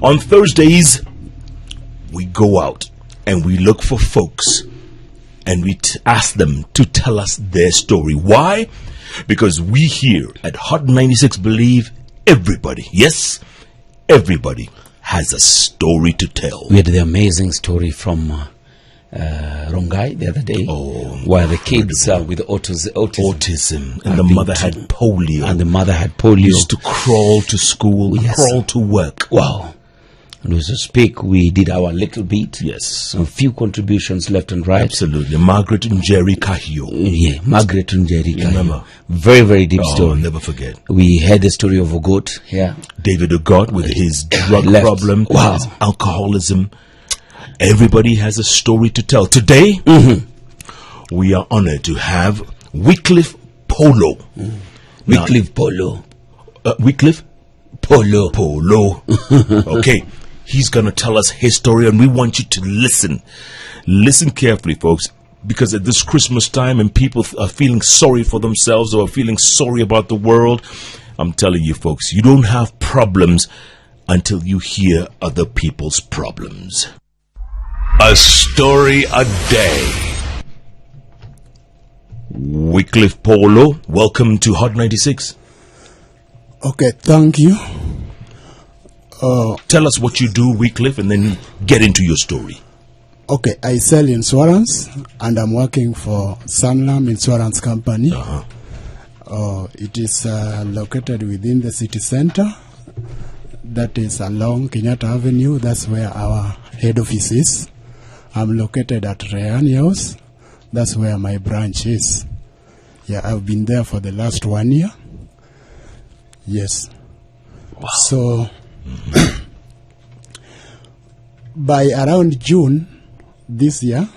On Thursdays, we go out and we look for folks and we ask them to tell us their story. Why? Because we here at Hot 96 believe everybody, yes, everybody has a story to tell. We had the amazing story from Rongai the other day, where the kids with autism and the mother had polio. And the mother had polio. Used to crawl to school, crawl to work. Wow. And as we speak, we did our little bit. Yes. A few contributions left and right. Absolutely. Margaret and Jerry Kahio. Yeah, Margaret and Jerry Kahio. Remember? Very, very deep story. I'll never forget. We heard the story of Ogot here. David Ogot with his drug problem, his alcoholism. Everybody has a story to tell. Today, we are honored to have Wycliffe Polo. Wycliffe Polo. Wycliffe? Polo. Okay. He's going to tell us his story, and we want you to listen. Listen carefully, folks, because at this Christmas time and people are feeling sorry for themselves or feeling sorry about the world, I'm telling you, folks, you don't have problems until you hear other people's problems. A story a day. Wycliffe Polo, welcome to Hot 96. Okay, thank you. Tell us what you do, Wycliffe, and then get into your story. Okay, I sell insurance, and I'm working for Sanlam Insurance Company. It is located within the city center. That is along Kenyatta Avenue. That's where our head office is. I'm located at Rayani House. That's where my branch is. Yeah, I've been there for the last 1 year. Yes. Wow. So, by around June this year,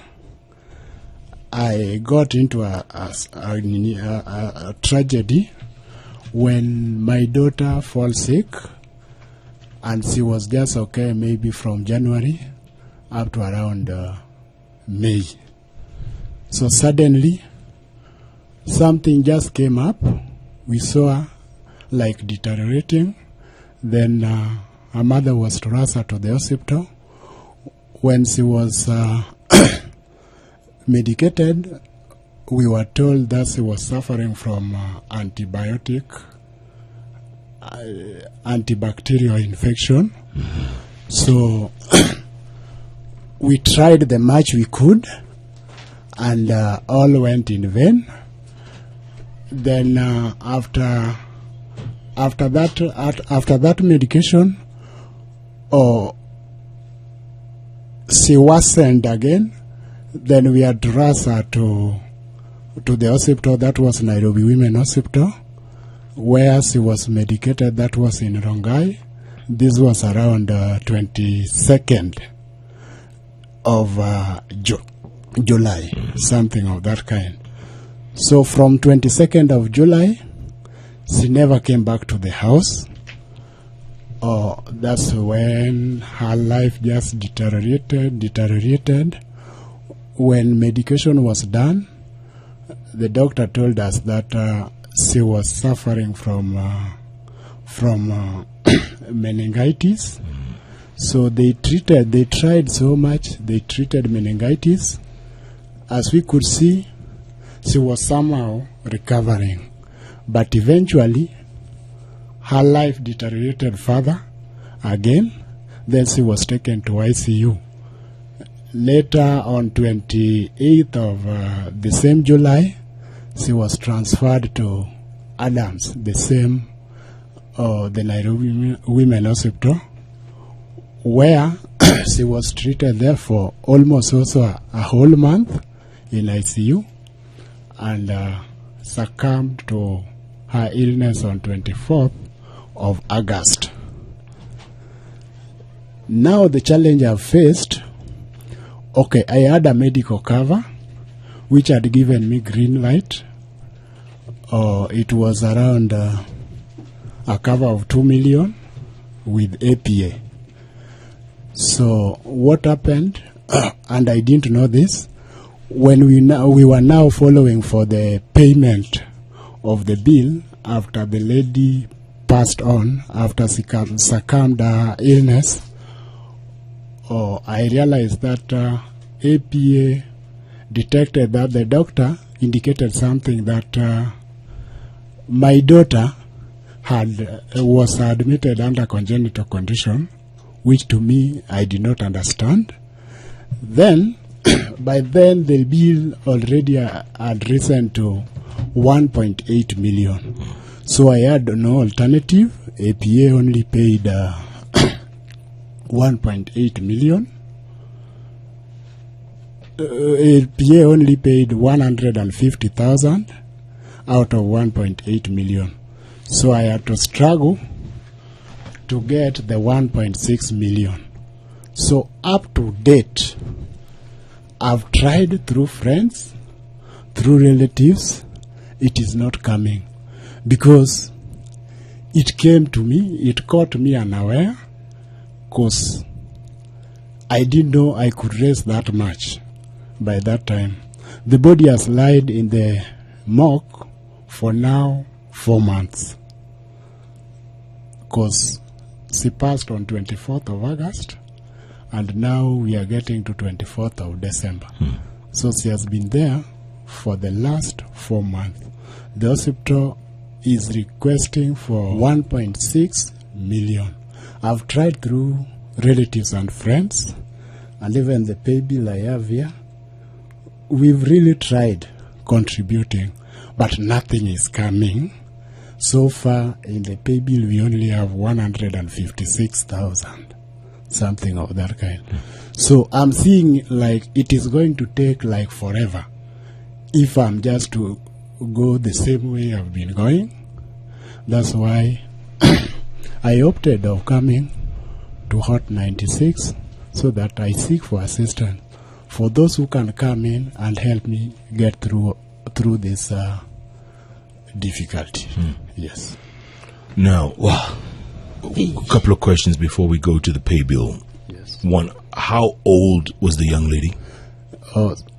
I got into a tragedy when my daughter fell sick, and she was just okay maybe from January up to around May. So suddenly, something just came up. We saw her like deteriorating. Then her mother was transferred to the hospital. When she was medicated, we were told that she was suffering from antibacterial infection. So we tried the much we could, and all went in vain. Then after that medication, she worsened again. Then we had rushed her to the hospital. That was Nairobi Women Hospital, where she was medicated. That was in Rongai. This was around 22nd of July, something of that kind. So from 22nd of July, she never came back to the house. That's when her life just deteriorated. When medication was done, the doctor told us that she was suffering from meningitis. So they tried so much. They treated meningitis. As we could see, she was somehow recovering. But eventually, her life deteriorated further again. Then she was taken to ICU. Later, on 28th of the same July, she was transferred to Adams, the Nairobi Women Hospital, where she was treated there for almost also a whole month in ICU, and succumbed to her illness on 24th of August. Now the challenge I've faced, I had a medical cover which had given me green light. It was around a cover of 2 million with APA. So what happened, and I didn't know this, when we were now following for the payment of the bill after the lady passed on, after she succumbed to her illness, I realized that APA detected that the doctor indicated something that my daughter was admitted under congenital condition, which to me I did not understand. Then, by then the bill already had risen to 1.8 million. So I had no alternative. APA only paid 1.8 million. APA only paid 150,000 out of 1.8 million. So I had to struggle to get the 1.6 million. So up to date, I've tried through friends, through relatives. It is not coming because it came to me, it caught me unaware, because I didn't know I could raise that much by that time. The body has lied in the morgue for now 4 months, because she passed on 24th of August and now we are getting to 24th of December. So she has been there for the last 4 months. The hospital is requesting for 1.6 million. I've tried through relatives and friends, and even the pay bill I have here. We've really tried contributing, but nothing is coming. So far in the pay bill we only have 156,000, something of that kind. So I'm seeing like it is going to take like forever if I'm just to go the same way I've been going. That's why I opted of coming to Hot 96 so that I seek for assistance for those who can come in and help me get through this difficulty. Yes. Now, a couple of questions before we go to the pay bill. Yes. One, how old was the young lady?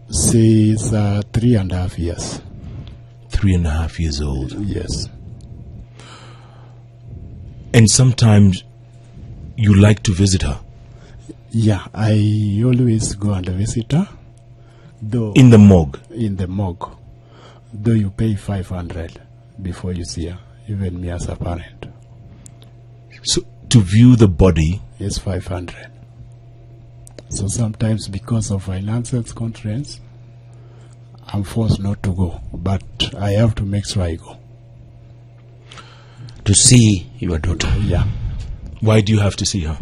She's 3.5 years. 3.5 years old. Yes. And sometimes you like to visit her? Yeah, I always go and visit her. Though in the morgue? In the morgue. Though you pay 500 before you see her, even me as a parent. So to view the body is 500. So sometimes because of financial constraints, I'm forced not to go, but I have to make sure I go. To see your daughter? Yeah. Why do you have to see her?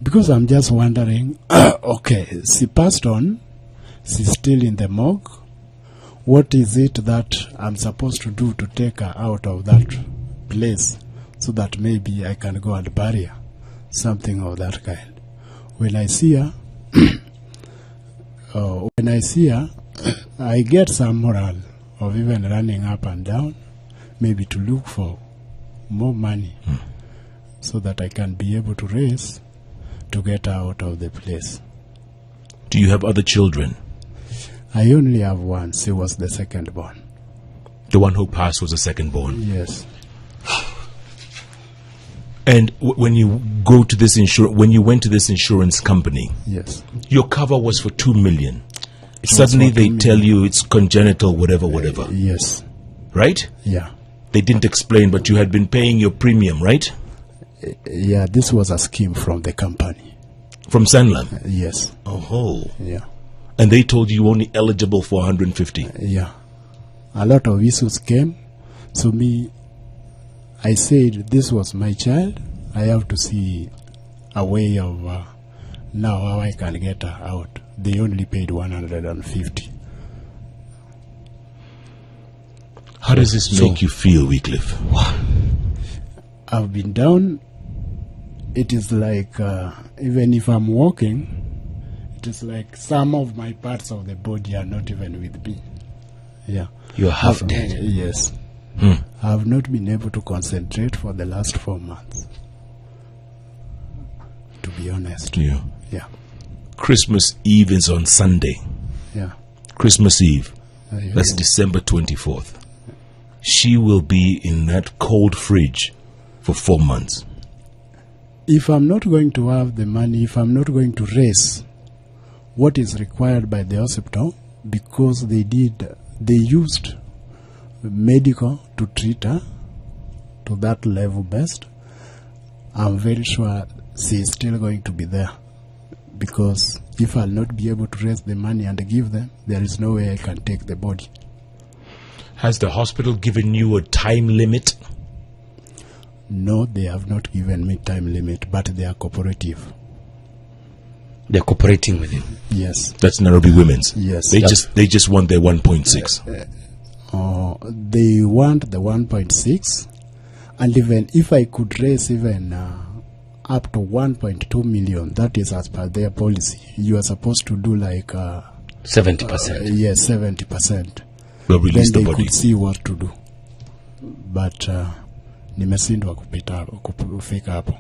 Because I'm just wondering, okay, she passed on, she's still in the morgue. What is it that I'm supposed to do to take her out of that place so that maybe I can go and bury her? Something of that kind. When I see her, I get some morale of even running up and down, maybe to look for more money so that I can be able to raise to get her out of the place. Do you have other children? I only have one. She was the second born. The one who passed was the second born? Yes. And when you went to this insurance company, yes, your cover was for 2 million. Suddenly they tell you it's congenital, whatever. Yes. Right? Yeah. They didn't explain, but you had been paying your premium, right? Yeah, this was a scheme from the company. From Sanlam? Yes. Oh. Yeah. And they told you only eligible for 150? Yeah. A lot of issues came. So I said this was my child. I have to see a way of now how I can get her out. They only paid 150. How does this make you feel, Wycliffe? I've been down. It is like even if I'm walking, it is like some of my parts of the body are not even with me. Yeah. You're half dead. Yes. I have not been able to concentrate for the last 4 months, to be honest. Yeah. Yeah. Christmas Eve is on Sunday. Yeah. Christmas Eve. That's December 24th. She will be in that cold fridge for 4 months. if I'm not going to have the money, if I'm not going to raise what is required by the hospital, because they used medical to treat her to that level best, I'm very sure she is still going to be there. Because if I'll not be able to raise the money and give them, there is no way I can take the body. Has the hospital given you a time limit? No, they have not given me time limit, but they are cooperative. They're cooperating with you? Yes. That's Nairobi Women's? Yes. They just want their 1.6. They want the 1.6, and even if I could raise even up to 1.2 million, that is as per their policy. You are supposed to do like 70%. Yes, 70%. They'll release then the they body. could see what to do. But nimeshindwa kufika hapo.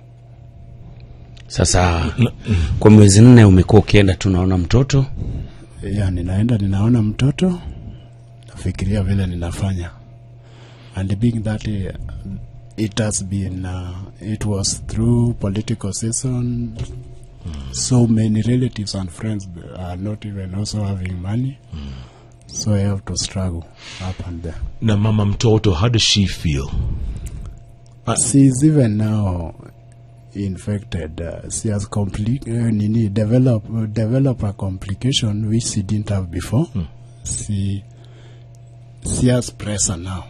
Sasa kwa mwezi 4 umekuwa ukienda tunaona mtoto? Yeah, ninaona mtoto, nafikiria vile ninafanya. And being that it has been it was through political season, so many relatives and friends are not even also having money. So I have to struggle up and there. Na mama mtoto, how does she feel? She's even now infected. She has develop a complication which she didn't have before. She has pressure now.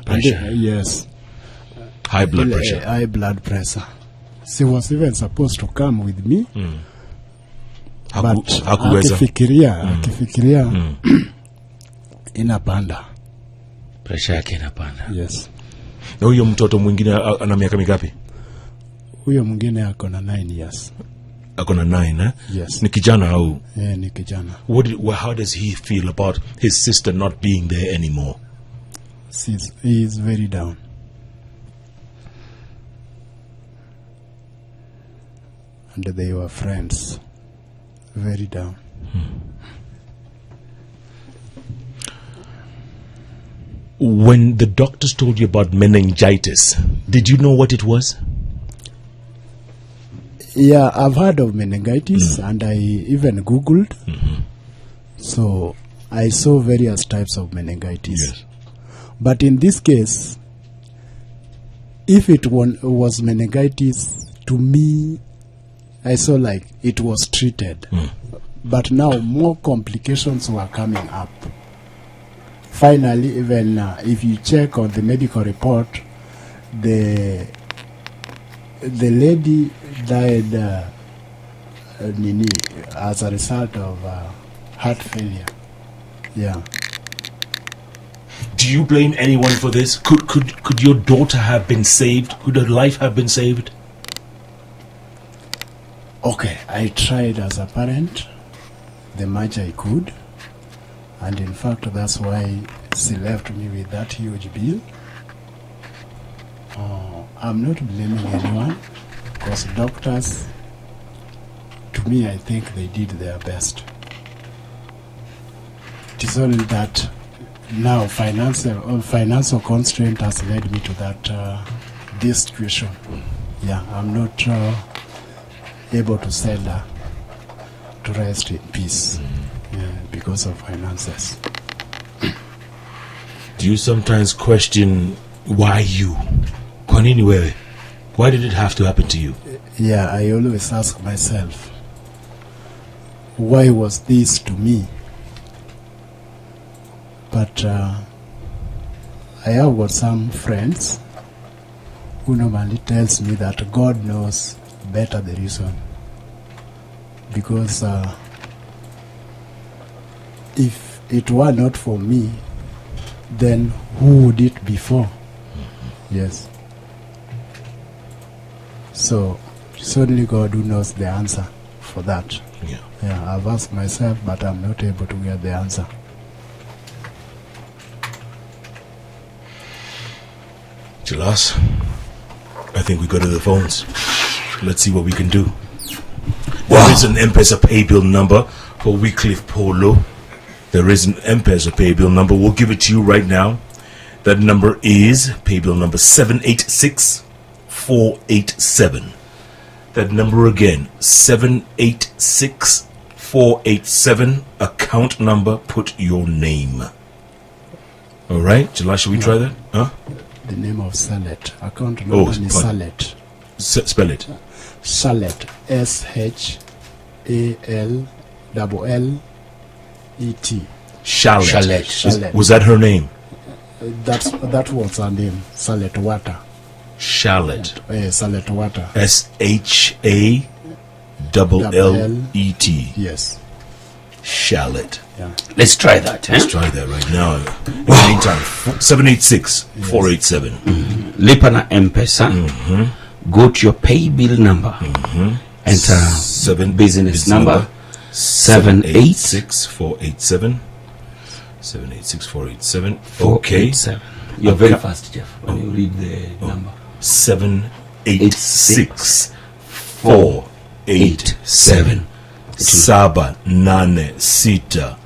Pressure? And, yes. High blood pressure. High blood pressure. She was even supposed to come with me. But akifikiria inapanda. Pressure yake inapanda. Yes. Na huyo mtoto mwingine ana miaka mingapi? Huyo mwingine ako na 9 years. Ako na 9, eh? Yes. Ni kijana au? Yeah, ni kijana. How does he feel about his sister not being there anymore? He is very down. And they were friends. Very down. When the doctors told you about meningitis, did you know what it was? Yeah, I've heard of meningitis, and I even Googled. So I saw various types of meningitis. Yes. But in this case, if it was meningitis, to me, I saw like it was treated. But now more complications were coming up. Finally, even if you check on the medical report, the lady died as a result of heart failure. Yeah. Do you blame anyone for this? Could your daughter have been saved? Could her life have been saved? Okay, I tried as a parent the much I could, and in fact that's why she left me with that huge bill. I'm not blaming anyone, because doctors, to me, I think they did their best. It is only that now financial constraint has led me to that this situation. Yeah, I'm not able to send her to rest in peace because of finances. Do you sometimes question why you? Kwa nini wewe? Why did it have to happen to you? Yeah, I always ask myself, why was this to me? But I have got some friends who normally tells me that God knows better the reason. Because if it were not for me, then who would it be for? Yes. So it's only God who knows the answer for that. Yeah, I've asked myself, but I'm not able to get the answer. Chilas, I think we go to the phones. Let's see what we can do. There is an M-Pesa pay bill number for Wycliffe Polo. There is an M-Pesa pay bill number. We'll give it to you right now. That number is pay bill number 786487. that number again. 786-487. Account number. Put your name. All right, July, should we try that? Huh? The name of Salet. Account number is Salet. Spell it. Salet. S-H-A-L-L-E-T. Shalet. Was that her name? That was her name. Salet Water. Shalet. Salet Water. S-H-A-L-L-E-T. Yes. Shalet. Yeah. Let's try that. Let's try that right now. In the meantime, 786-487. Lipa na M-Pesa. Go to your pay bill number. Enter business number. 786-487. 786-487. Okay. You're very fast, Jeff, when you read the number. 786-487. Saba nane sita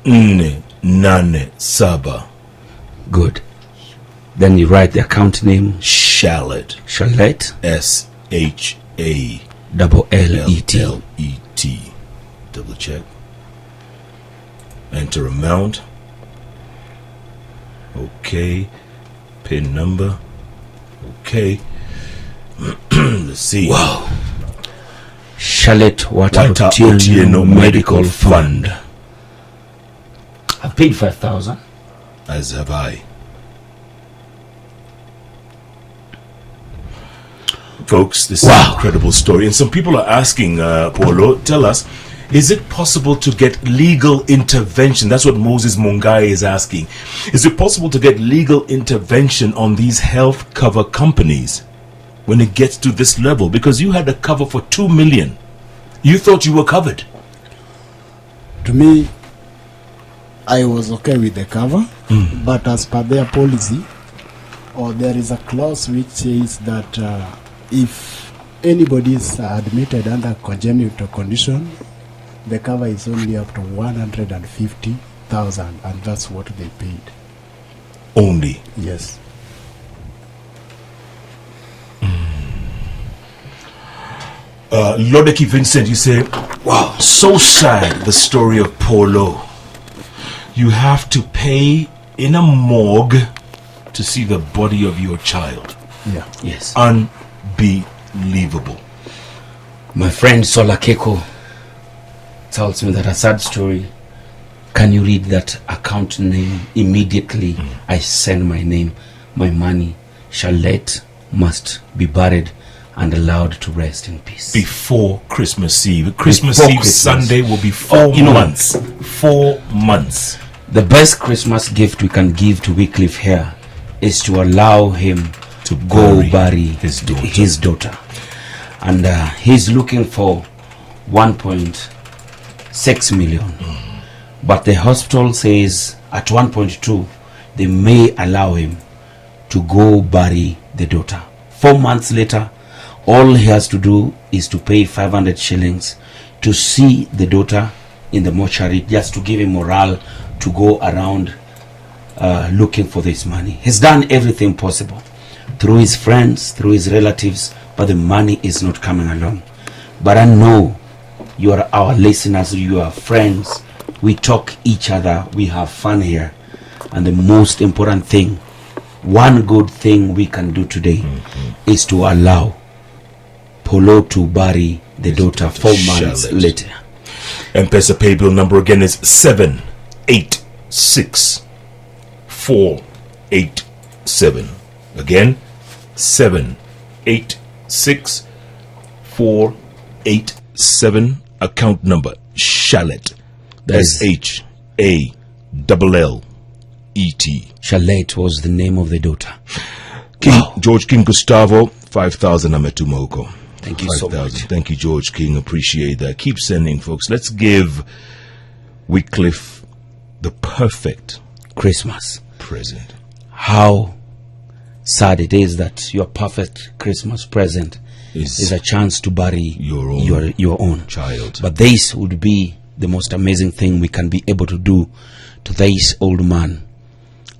nne nane saba. Good. Then you write the account name. Shalet. S-H-A-L-L-E-T. Double check. Enter amount. Okay. PIN number. Okay. Let's see. Wow. Shalet Water Otieno Medical Fund. I've paid 5,000. As have I. Folks, this is an incredible story. And some people are asking, Polo, tell us, is it possible to get legal intervention? That's what Moses Mungai is asking. Is it possible to get legal intervention on these health cover companies when it gets to this level? Because you had a cover for 2 million. You thought you were covered. To me, I was okay with the cover, but as per their policy, or there is a clause which says that if anybody is admitted under congenital condition, the cover is only up to 150,000, and that's what they paid. Only? Yes. Lodeki Vincent, you say, wow, so sad, the story of Polo. You have to pay in a morgue to see the body of your child. Yeah. Yes. Unbelievable. My friend Sola Keko tells me that a sad story. Can you read that account name immediately? I send my name, my money. Shalet must be buried and allowed to rest in peace. Before Christmas Eve. Christmas Eve Sunday will be 4 months. 4 months. The best Christmas gift we can give to Wycliffe here is to allow him to go bury his daughter. And he's looking for 1.6 million. But the hospital says at 1.2 they may allow him to go bury the daughter. 4 months later, all he has to do is to pay 500 shillings to see the daughter in the mortuary, just to give him morale to go around looking for this money. He's done everything possible through his friends, through his relatives, but the money is not coming along. But I know you are our listeners, you are friends. We talk each other, we have fun here. And the most important thing, one good thing we can do today is to allow Polo to bury the daughter 4 months later. M-Pesa pay bill number again is 786-487. Again, 786-487. Account number Shalet. S-H-A-L-L-E-T. Shalet was the name of the daughter. George King Gustavo, 5,000 Ametumoko. Thank you so much. Thank you, George King. Appreciate that. Keep sending, folks. Let's give Wycliffe the perfect Christmas present. How sad it is that your perfect Christmas present is a chance to bury your own child. But this would be the most amazing thing we can be able to do to this old man,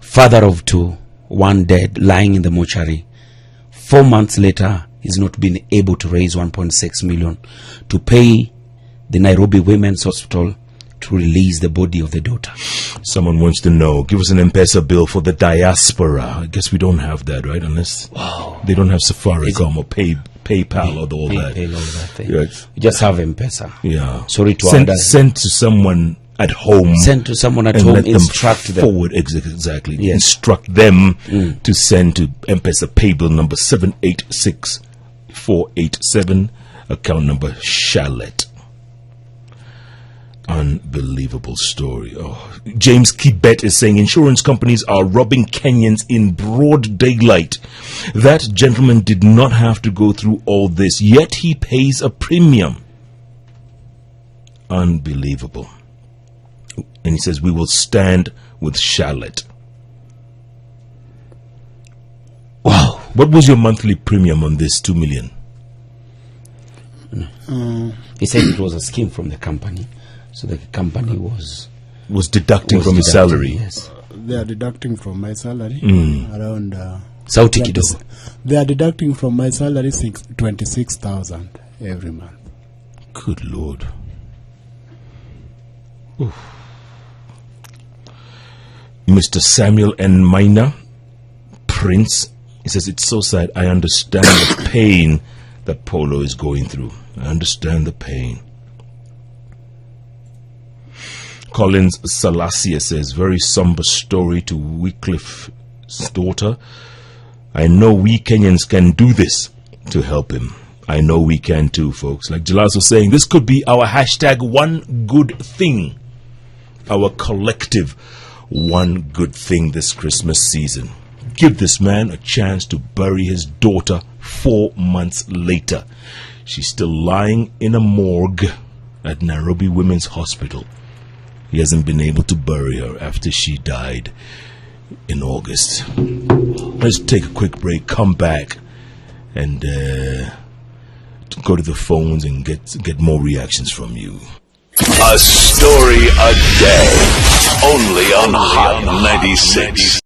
father of two, one dead, lying in the mortuary. 4 months later, he's not been able to raise 1.6 million to pay the Nairobi Women's Hospital to release the body of the daughter. Someone wants to know, give us an M-Pesa bill for the diaspora. I guess we don't have that, right? Unless they don't have Safaricom or PayPal or all that. PayPal, all that thing. Right. We just have M-Pesa. Yeah. Sorry to send to someone at home. Send to someone at and home, let instruct them them. forward. Exactly. Yes. Instruct them to send to M-Pesa pay bill number 786487, account number Charlotte. Unbelievable story. Oh, James Kibet is saying insurance companies are robbing Kenyans in broad daylight. That gentleman did not have to go through all this, yet he pays a premium. Unbelievable. And he says, we will stand with Charlotte. Wow. What was your monthly premium on this 2 million? He said it was a scheme from the company. So the company was deducting from his salary. Yes. They are deducting from my salary around. Sauti kidogo. They are deducting from my salary 26,000 every month. Good Lord. Oof. Mr. Samuel N. Minor, Prince, he says, it's so sad. I understand the pain that Polo is going through. I understand the pain. Collins Salasia says, very somber story to Wycliffe's daughter. I know we Kenyans can do this to help him. I know we can too, folks. Like Jalas was saying, this could be our hashtag one good thing. Our collective one good thing this Christmas season. Give this man a chance to bury his daughter 4 months later. She's still lying in a morgue at Nairobi Women's Hospital. He hasn't been able to bury her after she died in August. Let's take a quick break, come back, and go to the phones and get more reactions from you. A story a day, only on Hot 96.